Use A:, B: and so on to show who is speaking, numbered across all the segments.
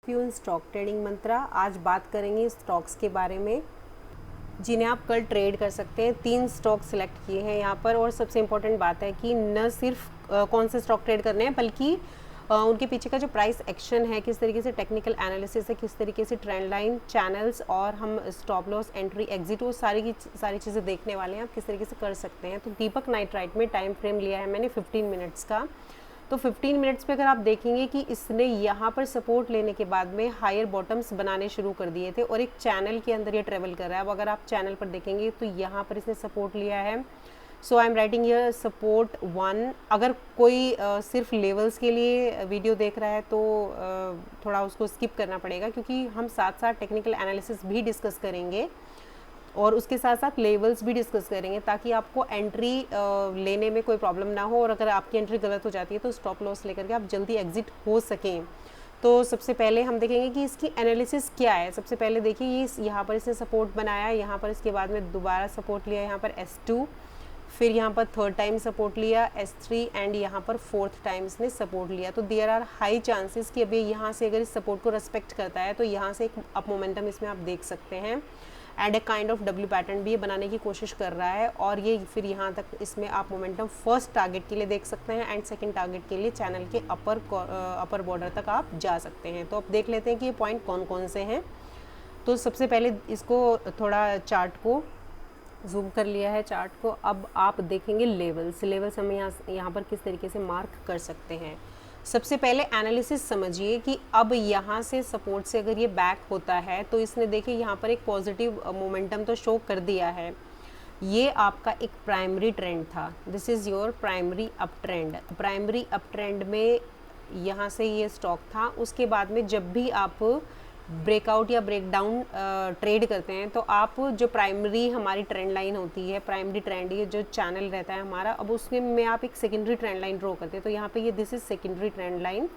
A: Peon stock trading मंत्रा। आज बात करेंगे स्टॉक्स के बारे में जिन्हें आप कल ट्रेड कर सकते हैं। 3 स्टॉक सिलेक्ट किए हैं यहाँ पर, और सबसे इम्पोर्टेंट बात है कि न सिर्फ कौन से स्टॉक ट्रेड करने हैं बल्कि उनके पीछे का जो प्राइस एक्शन है, किस तरीके से टेक्निकल एनालिसिस है, किस तरीके से ट्रेंड लाइन, चैनल्स और हम स्टॉप लॉस, एंट्री, एग्जिट, वो सारी की सारी चीज़ें देखने वाले हैं आप किस तरीके से कर सकते हैं। तो दीपक नाइट्राइट में टाइम फ्रेम लिया है मैंने 15 मिनट्स का। तो 15 मिनट्स पे अगर आप देखेंगे कि इसने यहाँ पर सपोर्ट लेने के बाद में हायर बॉटम्स बनाने शुरू कर दिए थे और एक चैनल के अंदर ये ट्रेवल कर रहा है। अब अगर आप चैनल पर देखेंगे तो यहाँ पर इसने सपोर्ट लिया है। सो आई एम राइटिंग ये सपोर्ट 1। अगर कोई सिर्फ लेवल्स के लिए वीडियो देख रहा है तो थोड़ा उसको स्किप करना पड़ेगा, क्योंकि हम साथ साथ टेक्निकल एनालिसिस भी डिस्कस करेंगे और उसके साथ साथ लेवल्स भी डिस्कस करेंगे, ताकि आपको एंट्री लेने में कोई प्रॉब्लम ना हो, और अगर आपकी एंट्री गलत हो जाती है तो स्टॉप लॉस लेकर के आप जल्दी एग्जिट हो सकें। तो सबसे पहले हम देखेंगे कि इसकी एनालिसिस क्या है। सबसे पहले देखिए ये यहाँ पर इसने सपोर्ट बनाया, यहाँ पर इसके बाद में दोबारा सपोर्ट लिया यहाँ पर S2, फिर यहाँ पर थर्ड टाइम सपोर्ट लिया S3 एंड यहाँ पर फोर्थ टाइम इसने सपोर्ट लिया। तो देयर आर हाई चांसेस कि अभी यहाँ से अगर इस सपोर्ट को रेस्पेक्ट करता है तो यहाँ से एक अप मोमेंटम इसमें आप देख सकते हैं। And a kind of W pattern भी ये बनाने की कोशिश कर रहा है, और ये फिर यहाँ तक इसमें आप मोमेंटम फर्स्ट टारगेट के लिए देख सकते हैं एंड सेकंड टारगेट के लिए चैनल के अपर बॉर्डर तक आप जा सकते हैं। तो अब देख लेते हैं कि ये पॉइंट कौन कौन से हैं। तो सबसे पहले इसको थोड़ा चार्ट को जूम कर लिया है चार्ट को। अब आप देखेंगे लेवल्स हम यहाँ पर किस तरीके से मार्क कर सकते हैं। सबसे पहले एनालिसिस समझिए कि अब यहाँ से सपोर्ट से अगर ये बैक होता है तो इसने देखिए यहाँ पर एक पॉजिटिव मोमेंटम तो शो कर दिया है। ये आपका एक प्राइमरी ट्रेंड था, this is your primary up trend. Primary up trend में यहाँ से ये स्टॉक था। उसके बाद में जब भी आप ब्रेकआउट या ब्रेकडाउन ट्रेड करते हैं तो आप जो प्राइमरी हमारी ट्रेंड लाइन होती है, प्राइमरी ट्रेंड ये जो चैनल रहता है हमारा, अब उसके में आप एक सेकेंडरी ट्रेंड लाइन ड्रॉ करते हैं। तो यहाँ पे ये this is secondary trend line,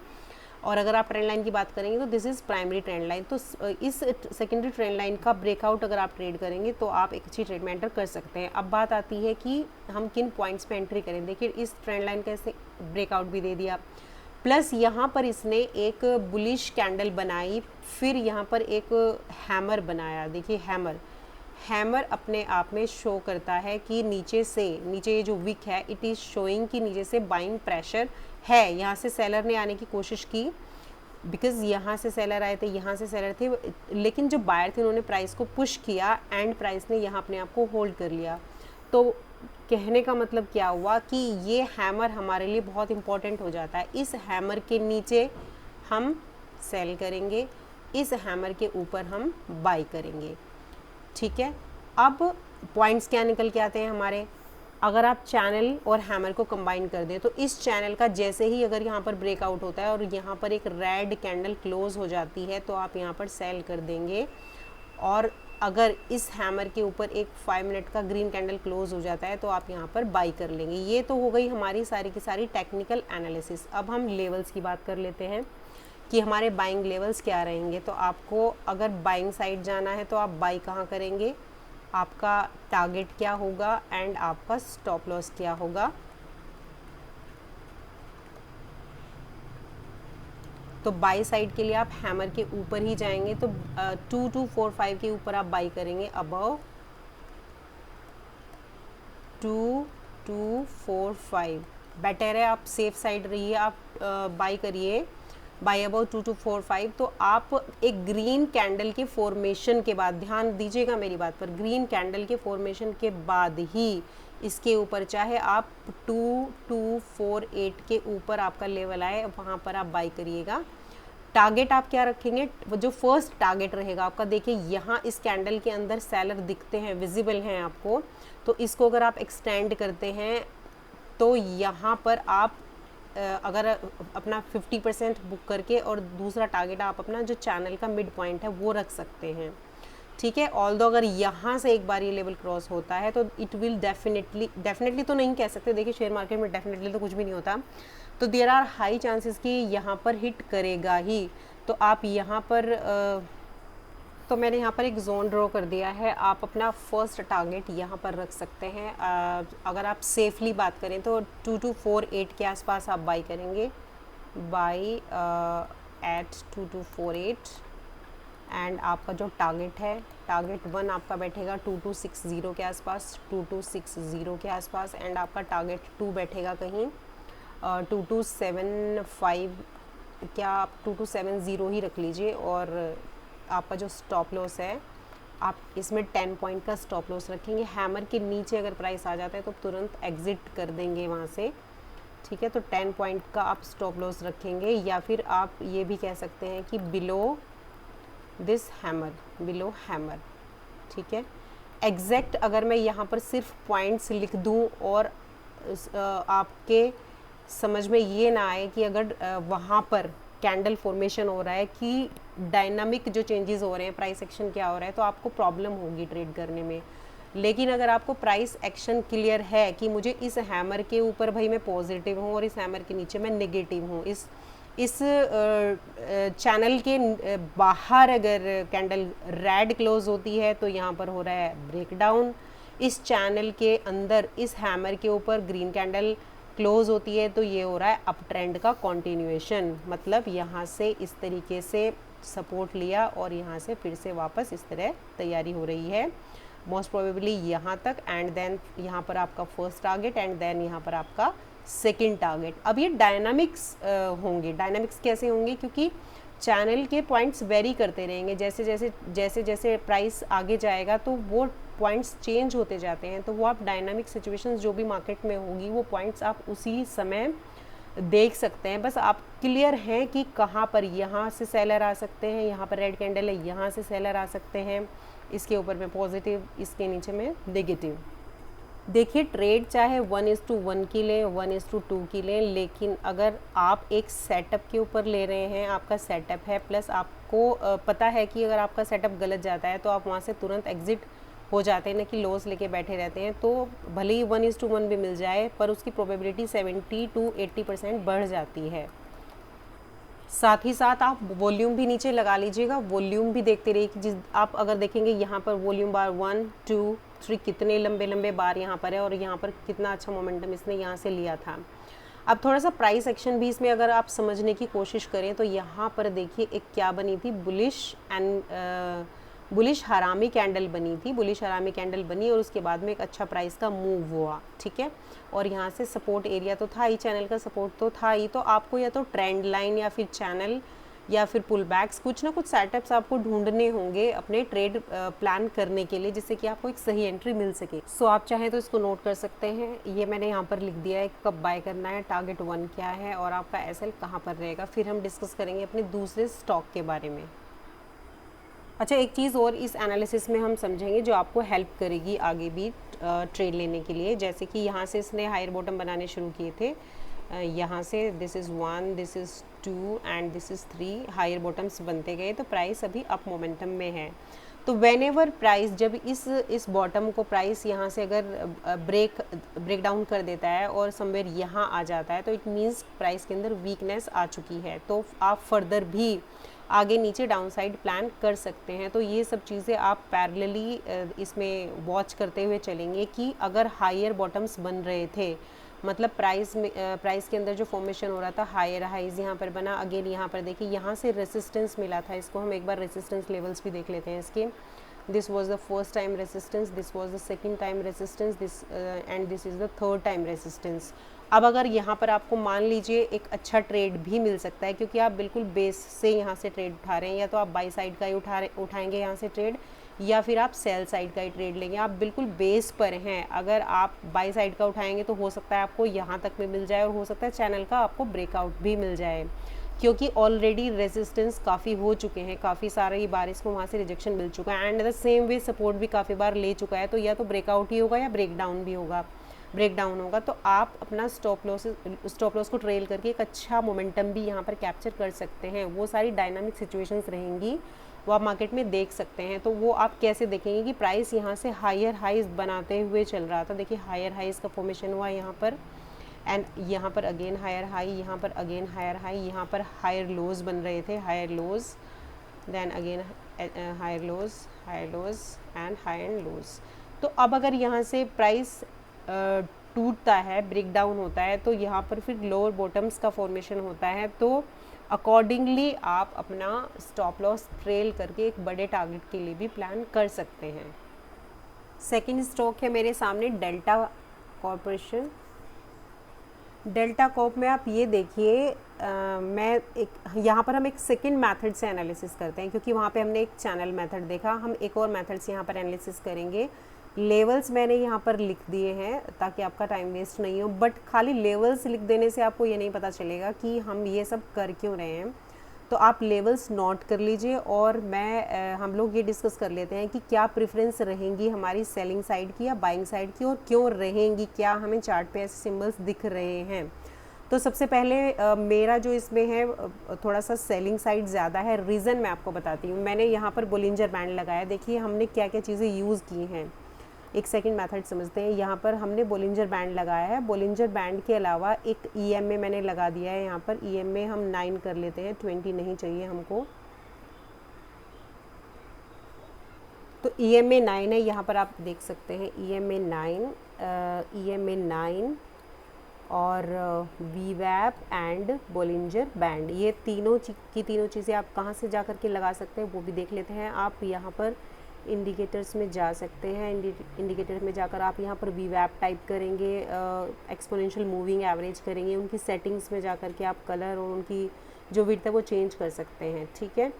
A: और अगर आप ट्रेंड लाइन की बात करेंगे तो this is primary trend line. तो इस सेकेंडरी ट्रेंड लाइन का ब्रेकआउट अगर आप ट्रेड करेंगे तो आप एक अच्छी ट्रेड में एंटर कर सकते हैं। अब बात आती है कि हम किन पॉइंट्स पे एंट्री करें। देखिए इस ट्रेंड लाइन का इसने ब्रेकआउट भी दे दिया, प्लस यहाँ पर इसने एक बुलिश कैंडल बनाई, फिर यहाँ पर एक हैमर बनाया। देखिए हैमर अपने आप में शो करता है कि नीचे ये जो विक है इट इज़ शोइंग कि नीचे से बाइंग प्रेशर है। यहाँ से सेलर ने आने की कोशिश की, बिकॉज यहाँ से सेलर आए थे, यहाँ से सेलर थे, लेकिन जो बायर थे उन्होंने प्राइस को पुश किया एंड प्राइस ने यहाँ अपने आप को होल्ड कर लिया। तो कहने का मतलब क्या हुआ कि ये हैमर हमारे लिए बहुत इंपॉर्टेंट हो जाता है। इस हैमर के नीचे हम सेल करेंगे, इस हैमर के ऊपर हम बाई करेंगे, ठीक है। अब पॉइंट्स क्या निकल के आते हैं हमारे। अगर आप चैनल और हैमर को कंबाइन कर दें तो इस चैनल का जैसे ही अगर यहाँ पर ब्रेकआउट होता है और यहाँ पर एक रेड कैंडल क्लोज हो जाती है तो आप यहाँ पर सेल कर देंगे, और अगर इस हैमर के ऊपर एक 5 मिनट का ग्रीन कैंडल क्लोज हो जाता है तो आप यहाँ पर बाई कर लेंगे। ये तो हो गई हमारी सारी की सारी टेक्निकल एनालिसिस। अब हम लेवल्स की बात कर लेते हैं कि हमारे बाइंग लेवल्स क्या रहेंगे। तो आपको अगर बाइंग साइड जाना है तो आप बाई कहाँ करेंगे, आपका टारगेट क्या होगा एंड आपका स्टॉप लॉस क्या होगा। तो बाई साइड के लिए आप हैमर के ऊपर ही जाएंगे, तो 2245 के ऊपर आप बाई करेंगे, अबव 2245 बेटर है, आप सेफ साइड रहिए, आप बाई करिए बाई अबाउ 2245। तो आप एक ग्रीन कैंडल के फॉर्मेशन के बाद, ध्यान दीजिएगा मेरी बात पर, ग्रीन कैंडल के फॉर्मेशन के बाद ही इसके ऊपर चाहे आप 2248 के ऊपर आपका लेवल आए वहाँ पर आप बाई करिएगा। टारगेट आप क्या रखेंगे, वो जो फर्स्ट टारगेट रहेगा आपका, देखिए यहाँ इस कैंडल के अंदर सेलर दिखते हैं, विजिबल हैं आपको, तो इसको अगर आप एक्सटेंड करते हैं तो यहाँ पर आप अगर अपना 50% बुक करके और दूसरा टारगेट आप अपना जो चैनल का मिड पॉइंट है वो रख सकते हैं, ठीक है। ऑल्दो अगर यहाँ से एक बार ये लेवल क्रॉस होता है तो इट विल डेफिनेटली तो नहीं कह सकते, देखिए शेयर मार्केट में डेफिनेटली तो कुछ भी नहीं होता, तो देयर आर हाई चांसेस कि यहाँ पर हिट करेगा ही। तो आप यहाँ पर तो मैंने यहाँ पर एक जोन ड्रॉ कर दिया है, आप अपना फर्स्ट टारगेट यहाँ पर रख सकते हैं। अगर आप सेफली बात करें तो 2248 के आसपास आप बाई करेंगे, बाई एट 2248 एंड आपका जो टारगेट है, टारगेट 1 आपका बैठेगा 2260 के आसपास, 2260 के आसपास, एंड आपका टारगेट 2 बैठेगा कहीं 2275, क्या आप 2270 ही रख लीजिए। और आपका जो स्टॉप लॉस है आप इसमें 10 पॉइंट का स्टॉप लॉस रखेंगे। हैमर के नीचे अगर प्राइस आ जाता है तो तुरंत एग्जिट कर देंगे वहाँ से, ठीक है। तो 10 पॉइंट का आप स्टॉप लॉस रखेंगे, या फिर आप ये भी कह सकते हैं कि below this hammer, below hammer, ठीक है। एग्जैक्ट अगर मैं यहाँ पर सिर्फ पॉइंट्स लिख दूँ और आपके समझ में ये ना आए कि अगर वहाँ पर कैंडल फॉर्मेशन हो रहा है कि डायनामिक जो चेंजेस हो रहे हैं, प्राइस एक्शन क्या हो रहा है, तो आपको प्रॉब्लम होगी ट्रेड करने में। लेकिन अगर आपको प्राइस एक्शन क्लियर है कि मुझे इस हैमर के ऊपर भाई मैं पॉजिटिव हूँ और इस हैमर के नीचे मैं नेगेटिव हूँ, इस चैनल के बाहर अगर कैंडल रेड क्लोज होती है तो यहाँ पर हो रहा है ब्रेकडाउन, इस चैनल के अंदर इस हैमर के ऊपर ग्रीन कैंडल क्लोज होती है तो ये हो रहा है अप ट्रेंड का कंटिन्यूएशन। मतलब यहाँ से इस तरीके से सपोर्ट लिया और यहाँ से फिर से वापस इस तरह तैयारी हो रही है मोस्ट प्रोबेबली यहाँ तक, एंड देन यहाँ पर आपका फर्स्ट टारगेट, एंड देन यहाँ पर आपका सेकंड टारगेट। अब ये डायनामिक्स होंगे। डायनामिक्स कैसे होंगे? क्योंकि चैनल के पॉइंट्स वेरी करते रहेंगे, जैसे जैसे प्राइस आगे जाएगा तो वो पॉइंट्स चेंज होते जाते हैं। तो वो आप डायनामिक सिचुएशंस जो भी मार्केट में होगी वो पॉइंट्स आप उसी समय देख सकते हैं। बस आप क्लियर हैं कि कहाँ पर यहाँ से सेलर आ सकते हैं, यहाँ पर रेड कैंडल है यहाँ से सेलर आ सकते हैं, इसके ऊपर में पॉजिटिव, इसके नीचे में नेगेटिव। देखिए ट्रेड चाहे 1:1 की लें, 1:2 की लें, लेकिन अगर आप एक सेटअप के ऊपर ले रहे हैं, आपका सेटअप है प्लस आपको पता है कि अगर आपका सेटअप गलत जाता है तो आप वहाँ से तुरंत एग्जिट हो जाते हैं, ना कि लॉस लेके बैठे रहते हैं। तो भले ही 1:1 भी मिल जाए पर उसकी प्रोबेबिलिटी 70 to 80% बढ़ जाती है। साथ ही साथ आप वॉल्यूम भी नीचे लगा लीजिएगा, वॉल्यूम भी देखते रहिए कि जिस आप अगर देखेंगे यहाँ पर वॉल्यूम बार 1 2 3 कितने लंबे लंबे बार यहाँ पर है और यहाँ पर कितना अच्छा मोमेंटम इसने यहाँ से लिया था। अब थोड़ा सा प्राइस एक्शन भी इसमें अगर आप समझने की कोशिश करें तो यहाँ पर देखिए एक क्या बनी थी, बुलिश हरामी कैंडल बनी थी, बुलिश हरामी कैंडल बनी और उसके बाद में एक अच्छा प्राइस का मूव हुआ, ठीक है। और यहाँ से सपोर्ट एरिया तो था ही, चैनल का सपोर्ट तो था ही। तो आपको या तो ट्रेंड लाइन या फिर चैनल या फिर पुल बैक्स, कुछ ना कुछ सेटअप्स आपको ढूंढने होंगे अपने ट्रेड प्लान करने के लिए, जिससे कि आपको एक सही एंट्री मिल सके। सो आप चाहें तो इसको नोट कर सकते हैं। ये मैंने यहाँ पर लिख दिया है कब बाय करना है, टारगेट 1 क्या है और आपका एसएल कहाँ पर रहेगा। फिर हम डिस्कस करेंगे अपने दूसरे स्टॉक के बारे में। अच्छा, एक चीज़ और इस एनालिसिस में हम समझेंगे जो आपको हेल्प करेगी आगे भी ट्रेड लेने के लिए। जैसे कि यहाँ से इसने हायर बॉटम बनाने शुरू किए थे, यहाँ से this is 1, this is 2 and this is 3 higher bottoms बनते गए, तो प्राइस अभी अप मोमेंटम में है। तो व्हेनेवर प्राइस जब इस बॉटम को प्राइस यहाँ से अगर ब्रेक डाउन कर देता है और समवेयर यहाँ आ जाता है तो इट मीन्स प्राइस के अंदर वीकनेस आ चुकी है, तो आप फर्दर भी आगे नीचे डाउनसाइड प्लान कर सकते हैं। तो ये सब चीज़ें आप पैरेलली इसमें वॉच करते हुए चलेंगे कि अगर हायर बॉटम्स बन रहे थे, मतलब प्राइस के अंदर जो फॉर्मेशन हो रहा था, हायर हाइज यहाँ पर बना, अगेन यहाँ पर देखिए यहाँ से रेसिस्टेंस मिला था। इसको हम एक बार रेसिस्टेंस लेवल्स भी देख लेते हैं इसके। This was the first time resistance, this was the second time resistance, this and this is the third time resistance. अब अगर यहाँ पर आपको मान लीजिए एक अच्छा ट्रेड भी मिल सकता है, क्योंकि आप बिल्कुल बेस से यहाँ से ट्रेड उठा रहे हैं, या तो आप बाई साइड का ही उठाएंगे यहाँ से ट्रेड, या फिर आप सेल साइड का ही ट्रेड लेंगे। आप बिल्कुल बेस पर हैं, अगर आप बाई साइड का उठाएंगे तो हो सकता है आपको यहाँ तक में मिल जाए और हो सकता है चैनल का आपको ब्रेकआउट भी मिल जाए, क्योंकि ऑलरेडी रेजिस्टेंस काफ़ी हो चुके हैं, काफ़ी सारी बार इसको वहाँ से रिजेक्शन मिल चुका है, and the same way support भी काफ़ी बार ले चुका है। तो या तो ब्रेकआउट ही होगा या ब्रेकडाउन भी होगा, ब्रेकडाउन होगा। तो आप अपना स्टॉप लॉस को ट्रेल करके एक अच्छा मोमेंटम भी यहाँ पर कैप्चर कर सकते हैं। वो सारी डायनामिक सिचुएशंस रहेंगी, वो आप मार्केट में देख सकते हैं। तो वो आप कैसे देखेंगे कि प्राइस यहाँ से हायर हाइज बनाते हुए चल रहा था। देखिए हायर हाइज का फॉर्मेशन हुआ यहाँ पर, एंड यहाँ पर अगेन हायर हाई, यहाँ पर अगेन हायर हाई, यहाँ पर हायर लोज बन रहे थे, higher lows, then again higher lows and higher lows. तो अब अगर यहाँ से प्राइस टूटता है, ब्रेक डाउन होता है, तो यहाँ पर फिर लोअर बॉटम्स का फॉर्मेशन होता है। तो अकॉर्डिंगली आप अपना स्टॉप लॉस ट्रेल करके एक बड़े टारगेट के लिए भी प्लान कर सकते हैं। सेकंड स्टॉक है मेरे सामने डेल्टा कॉरपोरेशन। डेल्टा कॉर्प में आप ये देखिए, मैं एक यहाँ पर हम एक सेकंड मेथड से एनालिसिस करते हैं, क्योंकि वहाँ पे हमने एक चैनल मेथड देखा, हम एक और मेथड से यहाँ पर एनालिसिस करेंगे। लेवल्स मैंने यहाँ पर लिख दिए हैं ताकि आपका टाइम वेस्ट नहीं हो, बट खाली लेवल्स लिख देने से आपको ये नहीं पता चलेगा कि हम ये सब कर क्यों रहे हैं। तो आप लेवल्स नोट कर लीजिए और हम लोग ये डिस्कस कर लेते हैं कि क्या प्रेफरेंस रहेंगी हमारी सेलिंग साइड की या बाइंग साइड की, और क्यों रहेंगी, क्या हमें चार्ट पे ऐसे सिंबल्स दिख रहे हैं। तो सबसे पहले मेरा जो इसमें है थोड़ा सा सेलिंग साइड ज़्यादा है। रीज़न मैं आपको बताती हूँ। मैंने यहाँ पर बोलिंजर बैंड लगाया, देखिए हमने क्या क्या चीज़ें यूज़ की हैं। एक सेकंड मेथड समझते हैं। यहाँ पर हमने बोलिंजर बैंड लगाया है। बोलिंजर बैंड के अलावा एक EMA मैंने लगा दिया है। यहाँ पर EMA हम 9 कर लेते हैं, 20 नहीं चाहिए हमको। तो EMA 9 है, यहाँ पर आप देख सकते हैं EMA 9 और VWAP एंड बोलिंजर बैंड, ये तीनों चीज़ें आप कहाँ से जा कर के लगा सकते हैं वो भी देख लेते हैं। आप यहाँ पर इंडिकेटर्स में जा सकते हैं। इंडिकेटर में जाकर आप यहाँ पर VWAP टाइप करेंगे, एक्सपोनेंशियल मूविंग एवरेज करेंगे, उनकी सेटिंग्स में जा कर के आप कलर और उनकी जो विड्थ है वो चेंज कर सकते हैं, ठीक है।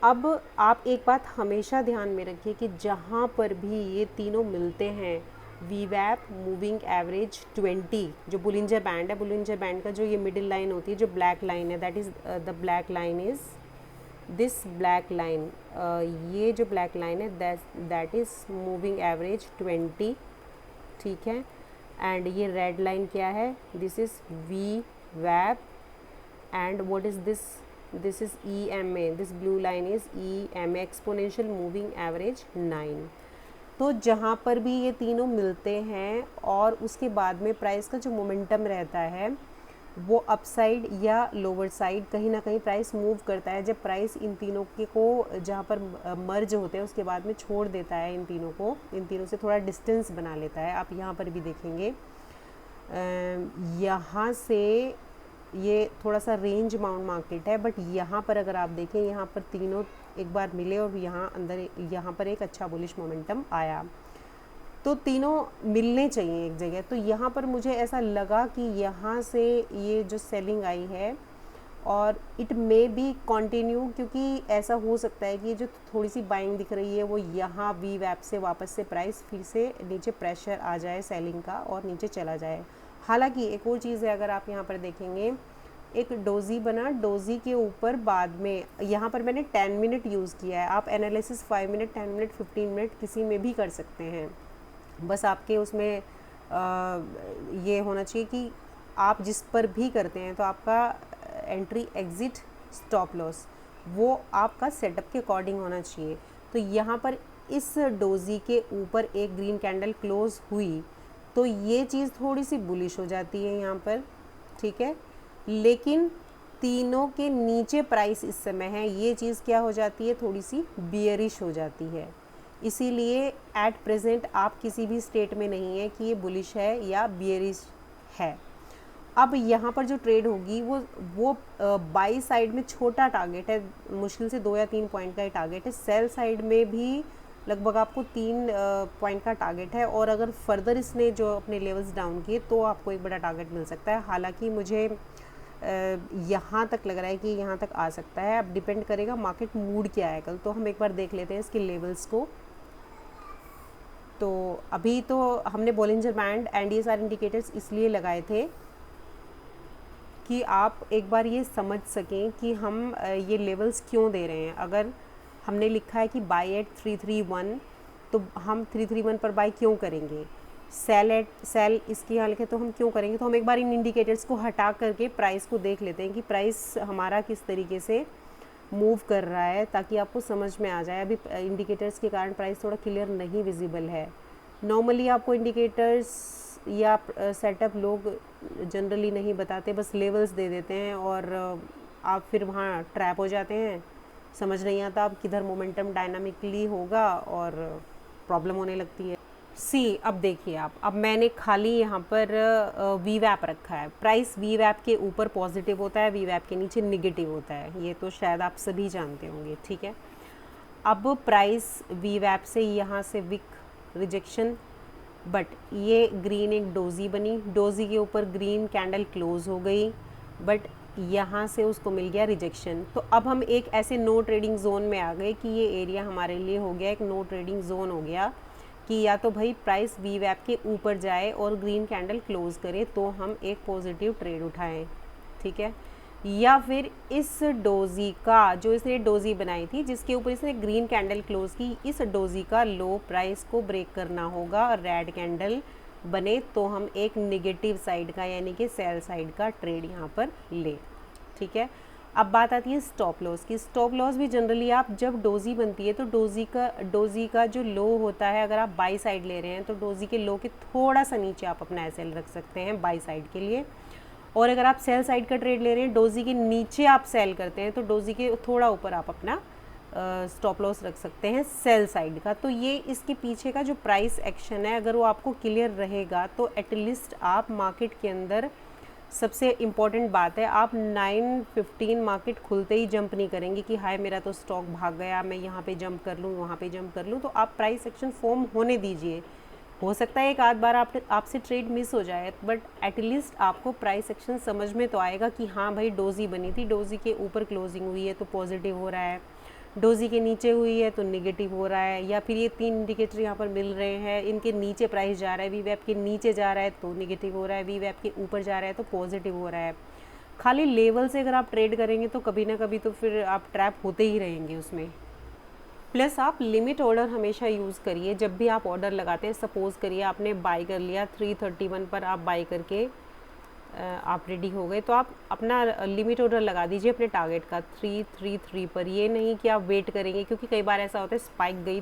A: अब आप एक बात हमेशा ध्यान में रखिए कि जहाँ पर भी ये तीनों मिलते हैं, VWAP, मूविंग एवरेज 20, जो बोलिंजर बैंड है, बोलिंजर बैंड का जो ये मिडिल लाइन होती है, जो ब्लैक लाइन है, that is the black line is this black line, ये जो ब्लैक लाइन है दैट इज़ मूविंग एवरेज 20, ठीक है। एंड ये रेड लाइन क्या है, this is VWAP and what is this is EMA, this blue line is EMA, exponential moving average 9। तो जहाँ पर भी ये तीनों मिलते हैं और उसके बाद में प्राइस का जो मोमेंटम रहता है वो अपसाइड या लोअर साइड कहीं ना कहीं प्राइस मूव करता है। जब प्राइस इन तीनों के को जहाँ पर मर्ज होते हैं उसके बाद में छोड़ देता है, इन तीनों से थोड़ा डिस्टेंस बना लेता है। आप यहाँ पर भी देखेंगे, यहाँ से ये थोड़ा सा रेंज बाउंड मार्केट है, बट यहाँ पर अगर आप देखें, यहाँ पर तीनों एक बार मिले और यहाँ पर एक अच्छा बुलिश मोमेंटम आया, तो तीनों मिलने चाहिए एक जगह। तो यहाँ पर मुझे ऐसा लगा कि यहाँ से ये जो सेलिंग आई है और इट मे बी कंटिन्यू, क्योंकि ऐसा हो सकता है कि जो थोड़ी सी बाइंग दिख रही है वो यहाँ VWAP से वापस से प्राइस फिर से नीचे प्रेशर आ जाए सेलिंग का और नीचे चला जाए। हालांकि एक और चीज़ है, अगर आप यहाँ पर देखेंगे एक डोजी बना, डोजी के ऊपर बाद में यहाँ पर मैंने 10 मिनट यूज़ किया है। आप एनालिसिस 5 मिनट, 10 मिनट, 15 मिनट किसी में भी कर सकते हैं। बस आपके उसमें ये होना चाहिए कि आप जिस पर भी करते हैं तो आपका एंट्री एग्ज़िट स्टॉप लॉस वो आपका सेटअप के अकॉर्डिंग होना चाहिए। तो यहाँ पर इस डोजी के ऊपर एक ग्रीन कैंडल क्लोज हुई तो ये चीज़ थोड़ी सी बुलिश हो जाती है यहाँ पर, ठीक है। लेकिन तीनों के नीचे प्राइस इस समय है, ये चीज़ क्या हो जाती है, थोड़ी सी बियरिश हो जाती है। इसीलिए एट प्रेजेंट आप किसी भी स्टेट में नहीं है कि ये बुलिश है या बियरिश है। अब यहाँ पर जो ट्रेड होगी वो बाई साइड में छोटा टारगेट है, मुश्किल से 2 या 3 पॉइंट का ही टारगेट है। सेल साइड में भी लगभग आपको 3 पॉइंट का टारगेट है, और अगर फर्दर इसने जो अपने लेवल्स डाउन किए तो आपको एक बड़ा टारगेट मिल सकता है। हालांकि मुझे यहाँ तक लग रहा है कि यहाँ तक आ सकता है। अब डिपेंड करेगा मार्केट मूड क्या है कल। तो हम एक बार देख लेते हैं इसके लेवल्स को। तो अभी तो हमने बोलिंजर बैंड एंड ये सारे इंडिकेटर्स इसलिए लगाए थे कि आप एक बार ये समझ सकें कि हम ये लेवल्स क्यों दे रहे हैं। अगर हमने लिखा है कि बाय एट 331 तो हम 331 पर बाय क्यों करेंगे, सेल इसकी यहाँ लिखे तो हम क्यों करेंगे। तो हम एक बार इन इंडिकेटर्स को हटा करके प्राइस को देख लेते हैं कि प्राइस हमारा किस तरीके से मूव कर रहा है, ताकि आपको समझ में आ जाए। अभी इंडिकेटर्स के कारण प्राइस थोड़ा क्लियर नहीं विजिबल है। नॉर्मली आपको इंडिकेटर्स या सेटअप लोग जनरली नहीं बताते, बस लेवल्स दे देते हैं और आप फिर वहाँ ट्रैप हो जाते हैं। समझ नहीं आता आप किधर मोमेंटम डायनामिकली होगा और प्रॉब्लम होने लगती है। सी अब देखिए आप, अब मैंने खाली यहाँ पर वी वैप रखा है, प्राइस वी वैप के ऊपर पॉजिटिव होता है, वी वैप के नीचे निगेटिव होता है, ये तो शायद आप सभी जानते होंगे, ठीक है। अब प्राइस वी वैप से यहाँ से विक रिजेक्शन, बट ये ग्रीन एक डोजी बनी, डोजी के ऊपर ग्रीन कैंडल क्लोज हो गई, बट यहाँ से उसको मिल गया रिजेक्शन। तो अब हम एक ऐसे नो ट्रेडिंग जोन में आ गए कि ये एरिया हमारे लिए हो गया एक नो ट्रेडिंग जोन हो गया, कि या तो भाई प्राइस वी वैप के ऊपर जाए और ग्रीन कैंडल क्लोज करे तो हम एक पॉजिटिव ट्रेड उठाएं, ठीक है, या फिर इस डोजी का, जो इसने डोजी बनाई थी जिसके ऊपर इसने ग्रीन कैंडल क्लोज की, इस डोजी का लो प्राइस को ब्रेक करना होगा और रेड कैंडल बने तो हम एक नेगेटिव साइड का यानी कि सेल साइड का ट्रेड यहाँ पर ले, ठीक है। अब बात आती है स्टॉप लॉस की। स्टॉप लॉस भी जनरली आप जब डोजी बनती है तो डोजी का जो लो होता है, अगर आप बाई साइड ले रहे हैं तो डोजी के लो के थोड़ा सा नीचे आप अपना एसएल रख सकते हैं बाई साइड के लिए, और अगर आप सेल साइड का ट्रेड ले रहे हैं, डोजी के नीचे आप सेल करते हैं तो डोजी के थोड़ा ऊपर आप अपना स्टॉप लॉस रख सकते हैं सेल साइड का। तो ये इसके पीछे का जो प्राइस एक्शन है, अगर वो आपको क्लियर रहेगा तो एटलीस्ट आप मार्केट के अंदर, सबसे इम्पॉर्टेंट बात है, आप 9:15 मार्केट खुलते ही जंप नहीं करेंगे कि हाय मेरा तो स्टॉक भाग गया, मैं यहाँ पे जंप कर लूँ, वहाँ पे जंप कर लूँ। तो आप प्राइस एक्शन फॉर्म होने दीजिए, हो सकता है एक आध बार आपसे ट्रेड मिस हो जाए, बट एटलीस्ट आपको प्राइस एक्शन समझ में तो आएगा कि हाँ भाई डोजी बनी थी, डोजी के ऊपर क्लोजिंग हुई है तो पॉजिटिव हो रहा है, डोजी के नीचे हुई है तो नेगेटिव हो रहा है, या फिर ये 3 इंडिकेटर यहाँ पर मिल रहे हैं, इनके नीचे प्राइस जा रहा है, वी वैप के नीचे जा रहा है तो नेगेटिव हो रहा है, वी वैप के ऊपर जा रहा है तो पॉजिटिव हो रहा है। खाली लेवल से अगर आप ट्रेड करेंगे तो कभी ना कभी तो फिर आप ट्रैप होते ही रहेंगे उसमें। प्लस आप लिमिट ऑर्डर हमेशा यूज़ करिए जब भी आप ऑर्डर लगाते हैं। सपोज़ करिए आपने बाई कर लिया 331 पर, आप बाई करके आप रेडी हो गए तो आप अपना लिमिट ऑर्डर लगा दीजिए अपने टारगेट का 333 पर। ये नहीं कि आप वेट करेंगे, क्योंकि कई बार ऐसा होता है स्पाइक गई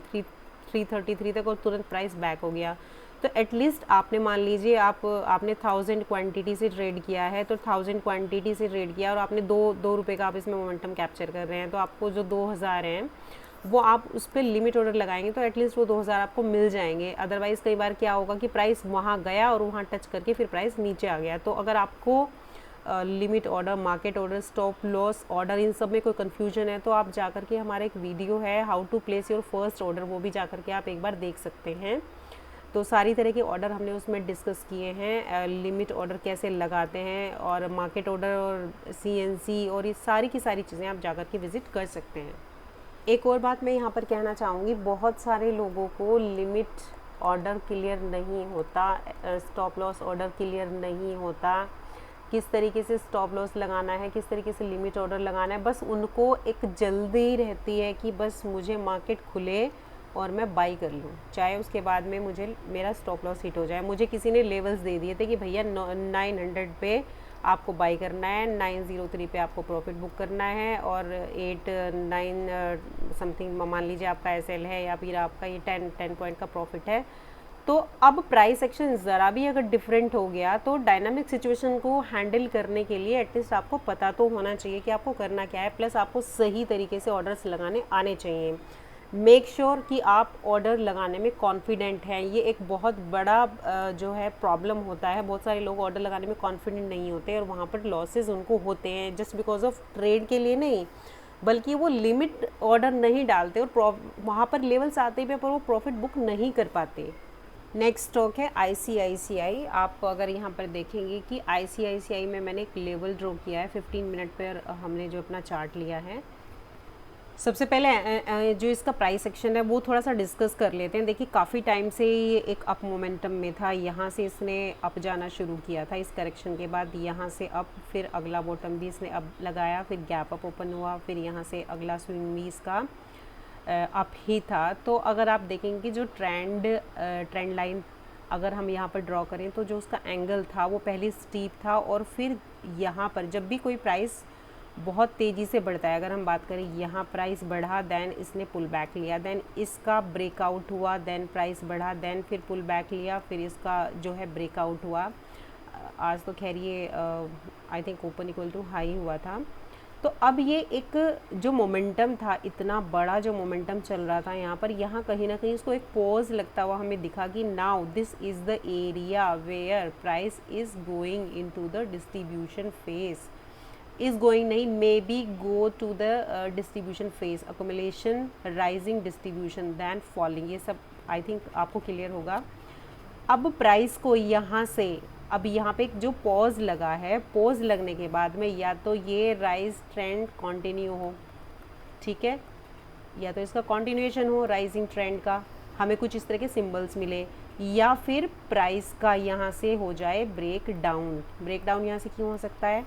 A: 333 तक और तुरंत प्राइस बैक हो गया। तो एटलीस्ट आपने मान लीजिए आपने 1000 क्वांटिटी से ट्रेड किया है, तो 1000 क्वांटिटी से ट्रेड किया और आपने दो रुपये का आप इसमें मोमेंटम कैप्चर कर रहे हैं, तो आपको जो 2000 हैं वो आप उस पर लिमिट ऑर्डर लगाएंगे तो एटलीस्ट वो 2000 आपको मिल जाएंगे। अदरवाइज़ कई बार क्या होगा कि प्राइस वहाँ गया और वहाँ टच करके फिर प्राइस नीचे आ गया। तो अगर आपको limit order, market order, stop loss order, इन सब में कोई कन्फ्यूजन है तो आप जा कर के, हमारा एक वीडियो है how to place your first order, वो भी जा कर के आप एक बार देख सकते हैं। तो सारी तरह के ऑर्डर हमने उसमें डिस्कस किए हैं, लिमिट ऑर्डर कैसे लगाते हैं और मार्केट ऑर्डर और CNC और ये सारी की सारी चीज़ें आप जा कर के विज़िट कर सकते हैं। एक और बात मैं यहाँ पर कहना चाहूँगी, बहुत सारे लोगों को लिमिट ऑर्डर क्लियर नहीं होता, स्टॉप लॉस ऑर्डर क्लियर नहीं होता, किस तरीके से स्टॉप लॉस लगाना है, किस तरीके से लिमिट ऑर्डर लगाना है। बस उनको एक जल्दी रहती है कि बस मुझे मार्केट खुले और मैं बाई कर लूँ, चाहे उसके बाद में मुझे मेरा स्टॉप लॉस हिट हो जाए। मुझे किसी ने लेवल्स दे दिए थे कि भैया 900 पे आपको बाई करना है, 903 पे आपको प्रॉफिट बुक करना है, और 8-9 समथिंग मान लीजिए आपका SL है, या फिर आपका ये 10 पॉइंट का प्रॉफिट है। तो अब प्राइस एक्शन ज़रा भी अगर डिफरेंट हो गया तो डायनामिक सिचुएशन को हैंडल करने के लिए एटलीस्ट आपको पता तो होना चाहिए कि आपको करना क्या है, प्लस आपको सही तरीके से ऑर्डर्स लगाने आने चाहिए। मेक श्योर कि आप ऑर्डर लगाने में कॉन्फिडेंट हैं। ये एक बहुत बड़ा जो है प्रॉब्लम होता है, बहुत सारे लोग ऑर्डर लगाने में कॉन्फिडेंट नहीं होते और वहाँ पर लॉसेस उनको होते हैं, जस्ट बिकॉज ऑफ ट्रेड के लिए नहीं, बल्कि वो लिमिट ऑर्डर नहीं डालते और वहाँ पर लेवल्स आते हैं पर वो प्रॉफिट बुक नहीं कर पाते। नेक्स्ट स्टॉक है ICICI। आप अगर यहाँ पर देखेंगे कि ICICI में मैंने एक लेवल ड्रॉ किया है 15 मिनट पर, हमने जो अपना चार्ट लिया है। सबसे पहले जो इसका प्राइस एक्शन है वो थोड़ा सा डिस्कस कर लेते हैं। देखिए काफ़ी टाइम से ये एक अप मोमेंटम में था, यहाँ से इसने अप जाना शुरू किया था, इस करेक्शन के बाद यहाँ से अप, फिर अगला बॉटम भी इसने अप लगाया, फिर गैप अप ओपन हुआ, फिर यहाँ से अगला स्विंग भी इसका अप ही था। तो अगर आप देखेंगे जो ट्रेंड लाइन अगर हम यहाँ पर ड्रॉ करें तो जो उसका एंगल था वो पहले स्टीप था, और फिर यहाँ पर जब भी कोई प्राइस बहुत तेज़ी से बढ़ता है, अगर हम बात करें यहाँ प्राइस बढ़ा, देन इसने पुल बैक लिया, देन इसका ब्रेकआउट हुआ, देन प्राइस बढ़ा, देन फिर पुल बैक लिया, फिर इसका जो है ब्रेकआउट हुआ। आज तो खैर ये I think open equal to high हुआ था। तो अब ये एक जो मोमेंटम था, इतना बड़ा जो मोमेंटम चल रहा था यहाँ पर, यहाँ कहीं ना कहीं इसको एक पॉज लगता हुआ हमें दिखा कि now this is the area where price is going into the distribution phase, is going नहीं, maybe go to the distribution phase, accumulation, rising, distribution, then falling, ये सब आई थिंक आपको क्लियर होगा। अब प्राइस को यहाँ से, अब यहाँ पे एक जो पॉज लगा है, पॉज लगने के बाद में या तो ये राइज ट्रेंड कंटिन्यू हो, ठीक है, या तो इसका कंटिन्यूएशन हो राइजिंग ट्रेंड का, हमें कुछ इस तरह के सिंबल्स मिले, या फिर प्राइस का यहाँ से हो जाए ब्रेक डाउन। ब्रेक डाउन यहाँ से क्यों हो सकता है,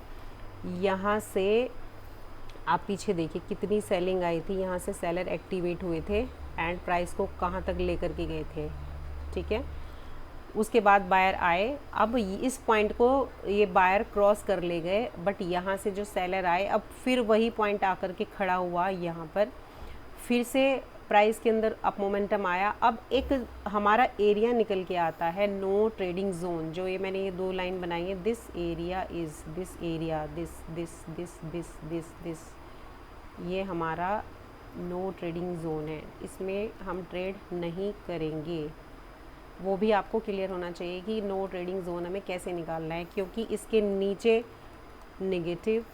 A: यहाँ से आप पीछे देखिए कितनी सेलिंग आई थी, यहाँ से सेलर एक्टिवेट हुए थे एंड प्राइस को कहाँ तक लेकर के गए थे, ठीक है। उसके बाद बायर आए, अब इस पॉइंट को ये बायर क्रॉस कर ले गए, बट यहाँ से जो सेलर आए अब फिर वही पॉइंट आकर के खड़ा हुआ यहाँ पर, फिर से प्राइस के अंदर अप मोमेंटम आया। अब एक हमारा एरिया निकल के आता है नो ट्रेडिंग जोन, जो ये मैंने ये दो लाइन बनाई है, this area is, this area, this this this this this this, ये हमारा नो ट्रेडिंग जोन है, इसमें हम ट्रेड नहीं करेंगे। वो भी आपको क्लियर होना चाहिए कि नो ट्रेडिंग जोन हमें कैसे निकालना है, क्योंकि इसके नीचे नेगेटिव,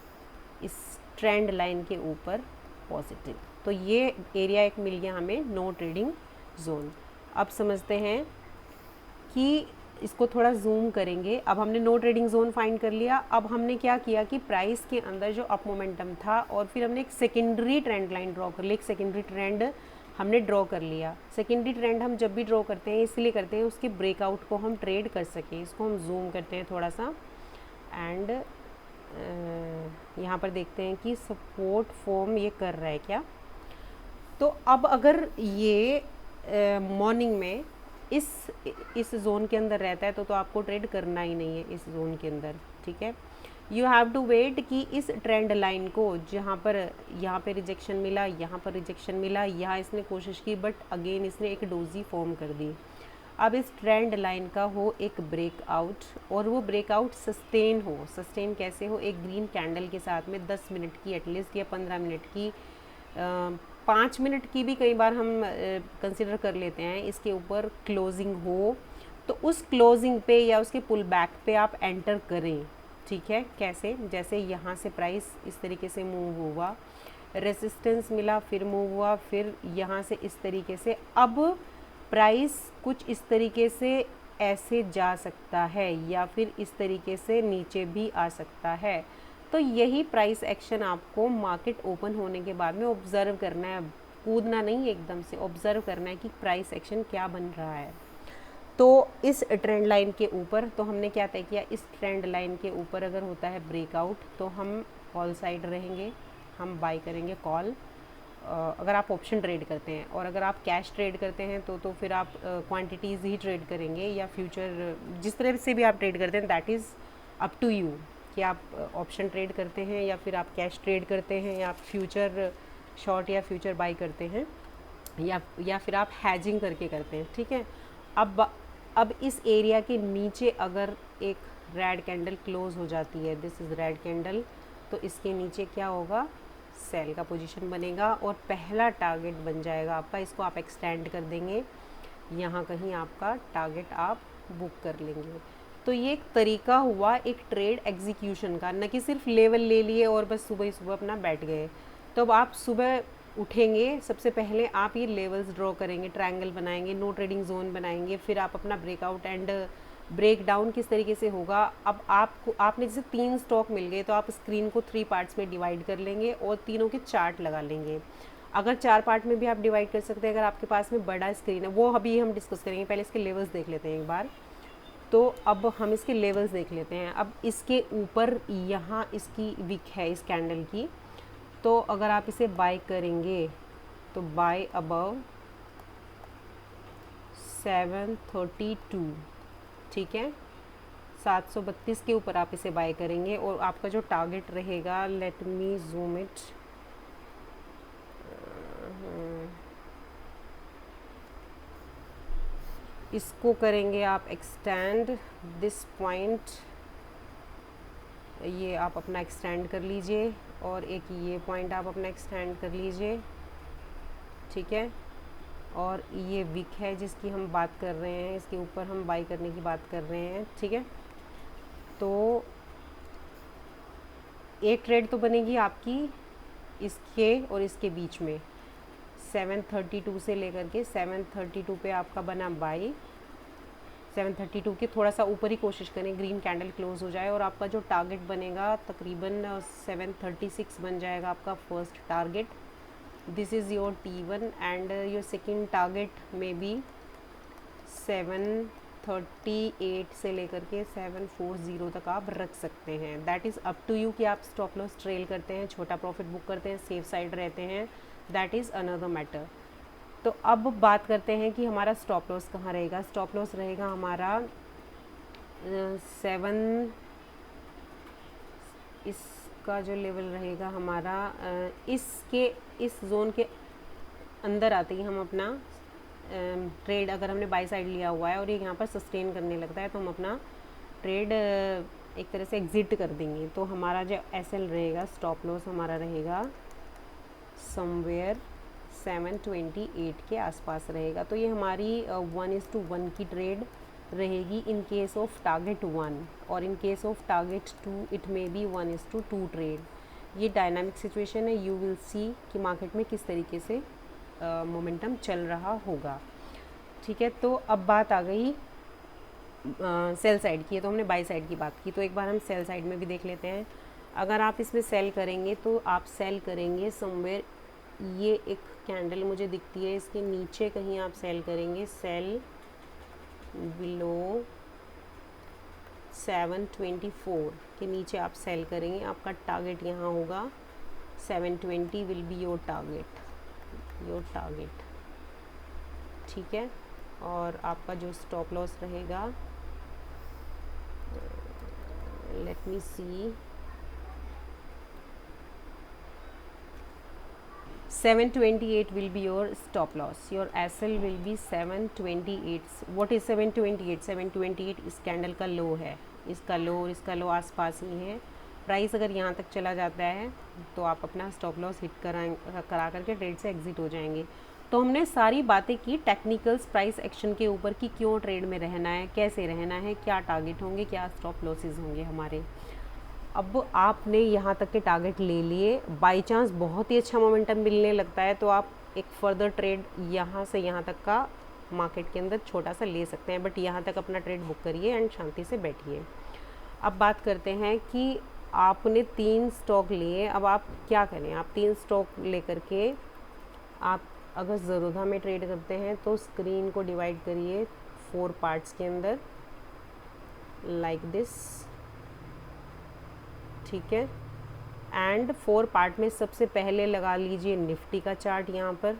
A: इस ट्रेंड लाइन के ऊपर पॉजिटिव, तो ये एरिया एक मिल गया हमें नो ट्रेडिंग जोन। अब समझते हैं कि इसको थोड़ा जूम करेंगे। अब हमने नो ट्रेडिंग जोन फाइंड कर लिया। अब हमने क्या किया कि प्राइस के अंदर जो अप मोमेंटम था और फिर हमने एक सेकेंडरी ट्रेंड लाइन ड्रॉ कर ली, एक सेकेंडरी ट्रेंड हमने ड्रॉ कर लिया। सेकेंडरी ट्रेंड हम जब भी ड्रॉ करते हैं इसलिए करते हैं उसके ब्रेकआउट को हम ट्रेड कर सकें। इसको हम जूम करते हैं थोड़ा सा एंड यहाँ पर देखते हैं कि सपोर्ट फॉर्म ये कर रहा है क्या। तो अब अगर ये मॉर्निंग में इस जोन के अंदर रहता है तो आपको ट्रेड करना ही नहीं है इस जोन के अंदर, ठीक है। यू हैव टू वेट कि इस ट्रेंड लाइन को जहाँ पर यहाँ पे रिजेक्शन मिला, यहाँ पर रिजेक्शन मिला, यहाँ इसने कोशिश की बट अगेन इसने एक डोजी फॉर्म कर दी। अब इस ट्रेंड लाइन का हो एक ब्रेकआउट और वो ब्रेकआउट सस्टेन हो। सस्टेन कैसे हो, एक ग्रीन कैंडल के साथ में 10 मिनट की एटलीस्ट या 15 मिनट की, 5 मिनट की भी कई बार हम कंसिडर कर लेते हैं, इसके ऊपर क्लोजिंग हो तो उस क्लोजिंग पे या उसके पुल बैक पे आप एंटर करें, ठीक है। कैसे, जैसे यहाँ से प्राइस इस तरीके से मूव हुआ, रेजिस्टेंस मिला, फिर मूव हुआ, फिर यहाँ से इस तरीके से, अब प्राइस कुछ इस तरीके से ऐसे जा सकता है या फिर इस तरीके से नीचे भी आ सकता है। तो यही प्राइस एक्शन आपको मार्केट ओपन होने के बाद में ऑब्ज़र्व करना है, कूदना नहीं, एकदम से ऑब्ज़र्व करना है कि प्राइस एक्शन क्या बन रहा है। तो इस ट्रेंड लाइन के ऊपर तो हमने क्या तय किया, इस ट्रेंड लाइन के ऊपर अगर होता है ब्रेकआउट तो हम कॉल साइड रहेंगे, हम बाई करेंगे कॉल, अगर आप ऑप्शन ट्रेड करते हैं। और अगर आप कैश ट्रेड करते हैं तो फिर आप क्वांटिटीज़ ही ट्रेड करेंगे, या फ्यूचर, जिस तरह से भी आप ट्रेड करते हैं that is up to you कि आप ऑप्शन ट्रेड करते हैं या फिर आप कैश ट्रेड करते हैं या आप फ्यूचर शॉर्ट या फ्यूचर बाई करते हैं या फिर आप हैजिंग करके करते हैं, ठीक है। अब इस एरिया के नीचे अगर एक रेड कैंडल क्लोज हो जाती है, दिस इज़ रेड कैंडल, तो इसके नीचे क्या होगा, सेल का पोजीशन बनेगा और पहला टारगेट बन जाएगा आपका। इसको आप एक्सटेंड कर देंगे, यहाँ कहीं आपका टारगेट आप बुक कर लेंगे। तो ये एक तरीका हुआ एक ट्रेड एग्जीक्यूशन का, न कि सिर्फ लेवल ले लिए और बस सुबह ही सुबह अपना बैठ गए। तो अब आप सुबह उठेंगे, सबसे पहले आप ये लेवल्स ड्रॉ करेंगे, ट्रायंगल बनाएंगे, नो ट्रेडिंग जोन बनाएंगे, फिर आप अपना ब्रेकआउट एंड ब्रेक डाउन किस तरीके से होगा। अब आपने जैसे 3 स्टॉक मिल गए तो आप स्क्रीन को 3 पार्ट्स में डिवाइड कर लेंगे और तीनों के चार्ट लगा लेंगे। अगर 4 पार्ट में भी आप डिवाइड कर सकते हैं अगर आपके पास में बड़ा स्क्रीन है, वो अभी हम डिस्कस करेंगे, पहले इसके लेवल्स देख लेते हैं एक बार। तो अब हम इसके लेवल्स देख लेते हैं। अब इसके ऊपर यहाँ इसकी विक है इस कैंडल की, तो अगर आप इसे बाय करेंगे तो बाय अबव 732, ठीक है, 732 के ऊपर आप इसे बाय करेंगे और आपका जो टारगेट रहेगा, लेट मी जूम इट, इसको करेंगे आप एक्सटेंड दिस पॉइंट, ये आप अपना एक्सटेंड कर लीजिए और एक ये पॉइंट आप अपना एक्सटेंड कर लीजिए, ठीक है। और ये विक है जिसकी हम बात कर रहे हैं, इसके ऊपर हम बाई करने की बात कर रहे हैं, ठीक है। तो एक ट्रेड तो बनेगी आपकी इसके और इसके बीच में 732 से लेकर के 732 पे आपका बना बाई। 732 के थोड़ा सा ऊपर ही कोशिश करें ग्रीन कैंडल क्लोज हो जाए, और आपका जो टारगेट बनेगा तकरीबन 736 बन जाएगा आपका first target. This is your T1 and your second target में बी 738 से लेकर के 740 तक आप रख सकते हैं। That is up to you कि आप स्टॉप लॉस ट्रेल करते हैं, छोटा प्रॉफिट बुक करते हैं, सेफ साइड रहते हैं, दैट इज़ अनदर मैटर। तो अब बात करते हैं कि हमारा स्टॉप लॉस कहाँ रहेगा। स्टॉप लॉस रहेगा हमारा 7, इसका जो लेवल रहेगा हमारा इसके इस जोन के अंदर आते ही हम अपना ट्रेड, अगर हमने बाई साइड लिया हुआ है और ये यहाँ पर सस्टेन करने लगता है तो हम अपना ट्रेड एक तरह से एग्जिट कर देंगे। तो हमारा जो एसएल रहेगा, स्टॉप लॉस हमारा रहेगा समवेयर 728 के आसपास रहेगा। तो ये हमारी 1:1 की ट्रेड रहेगी इन केस ऑफ टारगेट 1, और in case of target 2 it may be 1:2 trade. ये डायनामिक सिचुएशन है, यू विल सी कि मार्केट में किस तरीके से मोमेंटम चल रहा होगा, ठीक है। तो अब बात आ गई सेल साइड की है, तो हमने बाई साइड की बात की, तो एक बार हम सेल साइड में भी देख लेते हैं। अगर आप इसमें सेल करेंगे तो आप सेल करेंगे समवेयर, ये एक कैंडल मुझे दिखती है इसके नीचे कहीं आप सेल करेंगे, सेल बिलो 724 के नीचे आप सेल करेंगे। आपका टारगेट यहाँ होगा 720 विल बी योर टारगेट, ठीक है। और आपका जो स्टॉप लॉस रहेगा, let me see, 728 will be your stop loss. Your SL will be 728. What is 728? 728 इस कैंडल का लो है, इसका लो और इसका लो आसपास ही है। प्राइस अगर यहाँ तक चला जाता है तो आप अपना स्टॉप लॉस हिट करा करके ट्रेड से एग्जिट हो जाएंगे। तो हमने सारी बातें की टेक्निकल्स प्राइस एक्शन के ऊपर कि क्यों ट्रेड में रहना है, कैसे रहना है, क्या टारगेट होंगे, क्या स्टॉप लॉसेस होंगे हमारे। अब आपने यहाँ तक के टारगेट ले लिए, बाई चांस बहुत ही अच्छा मोमेंटम मिलने लगता है तो आप एक फर्दर ट्रेड यहाँ से यहाँ तक का मार्केट के अंदर छोटा सा ले सकते हैं, बट यहाँ तक अपना ट्रेड बुक करिए एंड शांति से बैठिए। अब बात करते हैं कि आपने 3 स्टॉक लिए, अब आप क्या करें। आप 3 स्टॉक लेकर के आप अगर ज़रूरत में ट्रेड करते हैं तो स्क्रीन को डिवाइड करिए 4 पार्ट्स के अंदर, लाइक दिस, ठीक है। एंड 4 पार्ट में सबसे पहले लगा लीजिए निफ्टी का चार्ट, यहाँ पर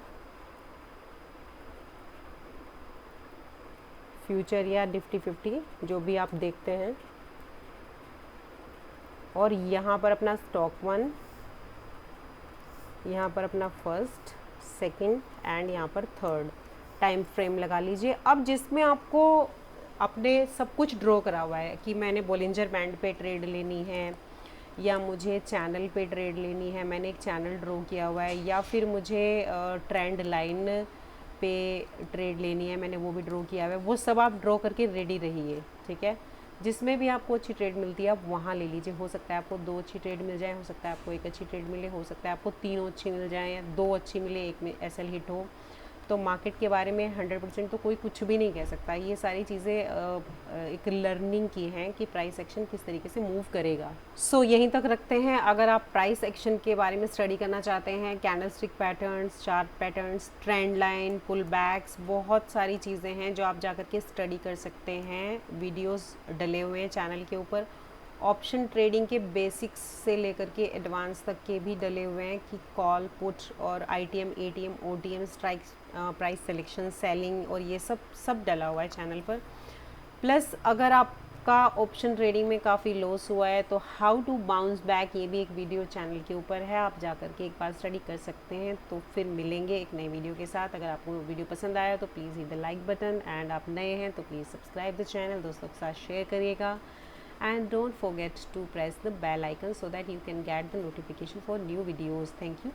A: फ्यूचर या निफ्टी 50 जो भी आप देखते हैं, और यहाँ पर अपना स्टॉक 1, यहाँ पर अपना फर्स्ट, सेकंड एंड यहाँ पर थर्ड टाइम फ्रेम लगा लीजिए। अब जिसमें आपको अपने सब कुछ ड्रॉ करा हुआ है कि मैंने बॉलिंजर बैंड पे ट्रेड लेनी है, या मुझे चैनल पे ट्रेड लेनी है, मैंने एक चैनल ड्रॉ किया हुआ है, या फिर मुझे ट्रेंड लाइन पे ट्रेड लेनी है, मैंने वो भी ड्रॉ किया हुआ है। वो सब आप ड्रॉ करके रेडी रहिए, ठीक है। जिसमें भी आपको अच्छी ट्रेड मिलती है आप वहाँ ले लीजिए। हो सकता है आपको 2 अच्छी ट्रेड मिल जाए, हो सकता है आपको 1 अच्छी ट्रेड मिले, हो सकता है आपको 3 अच्छी मिल जाए, या 2 अच्छी मिले, 1 में एसएल हिट हो। तो मार्केट के बारे में 100% तो कोई कुछ भी नहीं कह सकता। ये सारी चीज़ें एक लर्निंग की हैं कि प्राइस एक्शन किस तरीके से मूव करेगा। सो यहीं तक रखते हैं। अगर आप प्राइस एक्शन के बारे में स्टडी करना चाहते हैं, candlestick patterns, chart patterns, trend line, pull backs, बहुत सारी चीज़ें हैं जो आप जाकर के स्टडी कर सकते हैं। वीडियोस डले हुए हैं चैनल के ऊपर, ऑप्शन ट्रेडिंग के बेसिक्स से लेकर के एडवांस तक के भी डले हुए हैं कि कॉल, पुट और ITM, ATM, OTM, strikes, price selection, selling, और ये सब डला हुआ है चैनल पर। प्लस अगर आपका ऑप्शन ट्रेडिंग में काफ़ी लॉस हुआ है तो हाउ टू बाउंस बैक, ये भी एक वीडियो चैनल के ऊपर है, आप जाकर के एक बार स्टडी कर सकते हैं। तो फिर मिलेंगे एक नई वीडियो के साथ। अगर आपको वीडियो पसंद आया तो please hit the like button, and आप नए हैं तो प्लीज़ सब्सक्राइब द चैनल, दोस्तों के साथ शेयर करिएगा। and don't forget to press the bell icon so that you can get the notification for new videos. Thank you.